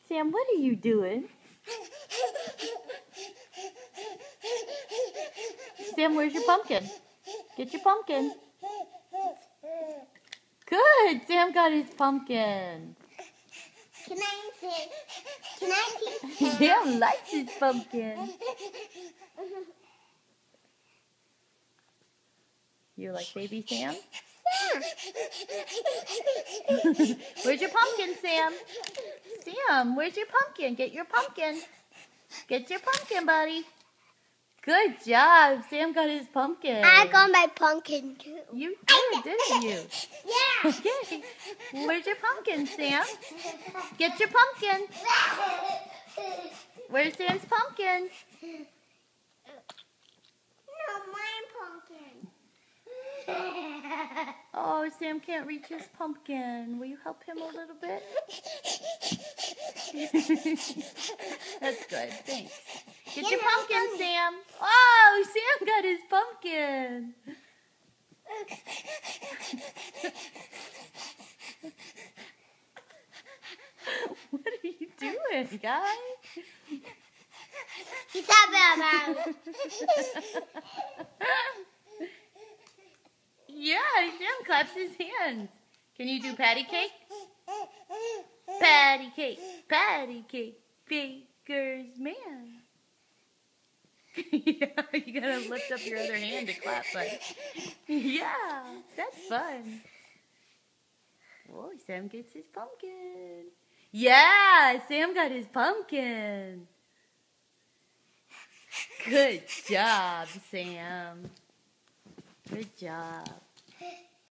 Sam, what are you doing? Sam, where's your pumpkin? Get your pumpkin. Good. Sam got his pumpkin. Can I see? Can I see? Sam likes his pumpkin. You like baby Sam? Where's your pumpkin, Sam? Sam, where's your pumpkin? Get your pumpkin. Get your pumpkin, buddy. Good job. Sam got his pumpkin. I got my pumpkin too. You did, didn't you? Yeah. Okay. Where's your pumpkin, Sam? Get your pumpkin. Where's Sam's pumpkin? No, my pumpkin. Oh, Sam can't reach his pumpkin. Will you help him a little bit? That's good. Thanks. Get your pumpkin, Sam. Oh, Sam got his pumpkin. What are you doing, guys? He's happy about it. Yeah, Sam claps his hands. Can you do patty cake? Patty cake, baker's man. Yeah, you gotta lift up your other hand to clap, but yeah, that's fun. Oh, Sam gets his pumpkin. Yeah, Sam got his pumpkin. Good job, Sam. Good job.